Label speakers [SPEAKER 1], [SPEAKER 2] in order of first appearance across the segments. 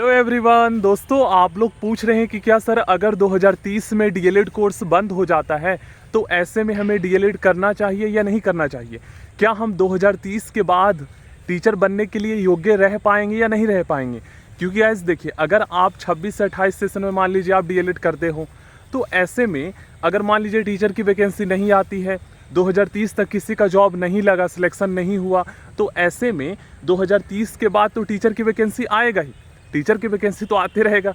[SPEAKER 1] Hello everyone दोस्तों, आप लोग पूछ रहे हैं कि क्या सर अगर 2030 में डीएलएड कोर्स बंद हो जाता है तो ऐसे में हमें डीएलएड करना चाहिए या नहीं करना चाहिए। क्या हम 2030 के बाद टीचर बनने के लिए योग्य रह पाएंगे या नहीं रह पाएंगे। क्योंकि ऐसे देखिए, अगर आप 26 से 28 सेशन में मान लीजिए आप डीएलएड करते हो, तो ऐसे में अगर मान लीजिए टीचर की वैकेंसी नहीं आती है, 2030 तक किसी का जॉब नहीं लगा, सिलेक्शन नहीं हुआ, तो ऐसे में 2030 के बाद तो टीचर की वैकेंसी आएगा ही, टीचर की वैकेंसी तो आते रहेगा,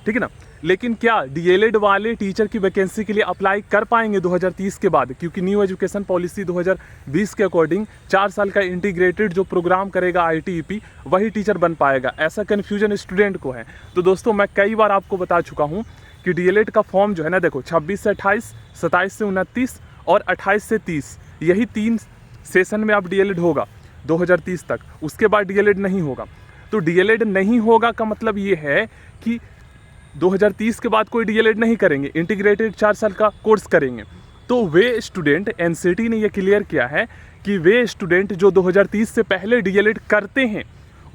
[SPEAKER 1] ठीक है ना। लेकिन क्या डीएलएड वाले टीचर की वैकेंसी के लिए अप्लाई कर पाएंगे 2030 के बाद। क्योंकि न्यू एजुकेशन पॉलिसी 2020 के अकॉर्डिंग 4 साल का इंटीग्रेटेड जो प्रोग्राम करेगा आईटीईपी, वही टीचर बन पाएगा। ऐसा कन्फ्यूजन स्टूडेंट को है। तो दोस्तों, मैं कई बार आपको बता चुका हूँ कि डीएलएड का फॉर्म जो है ना, देखो 26 से 28, 27 से 29 और 28 से 30, यही 3 सेशन में आप डीएलएड होगा 2030 तक। उसके बाद डीएलएड नहीं होगा। तो डीएलएड नहीं होगा का मतलब ये है कि 2030 के बाद कोई डीएलएड नहीं करेंगे, इंटीग्रेटेड 4 साल का कोर्स करेंगे। तो वे स्टूडेंट, एनसीटी ने ये क्लियर किया है कि वे स्टूडेंट जो 2030 से पहले डीएलएड करते हैं,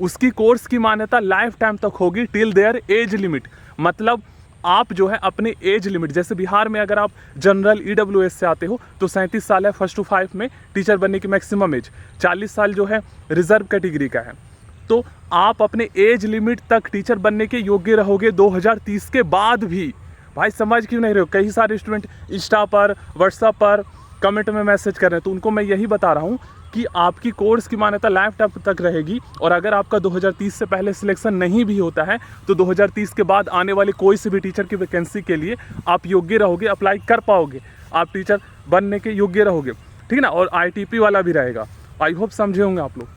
[SPEAKER 1] उसकी कोर्स की मान्यता लाइफ टाइम तक होगी टिल देयर एज लिमिट। मतलब आप जो है अपने एज लिमिट, जैसे बिहार में अगर आप जनरल ईडब्ल्यूएस से आते हो तो 37 साल है फर्स्ट टू 5 में टीचर बनने की मैक्सिमम एज, 40 साल जो है रिजर्व कैटेगरी का है। तो आप अपने एज लिमिट तक टीचर बनने के योग्य रहोगे 2030 के बाद भी। भाई समझ क्यों नहीं रहे हो। कई सारे स्टूडेंट इंस्टा पर, व्हाट्सएप पर कमेंट में मैसेज कर रहे हैं, तो उनको मैं यही बता रहा हूँ कि आपकी कोर्स की मान्यता लाइफ टाइम तक रहेगी। और अगर आपका 2030 से पहले सिलेक्शन नहीं भी होता है तो 2030 के बाद आने वाले कोई से भी टीचर की वैकेंसी के लिए आप योग्य रहोगे, अप्लाई कर पाओगे, आप टीचर बनने के योग्य रहोगे, ठीक है ना। और आईटीपी वाला भी रहेगा। आई होप समझे होंगे आप लोग।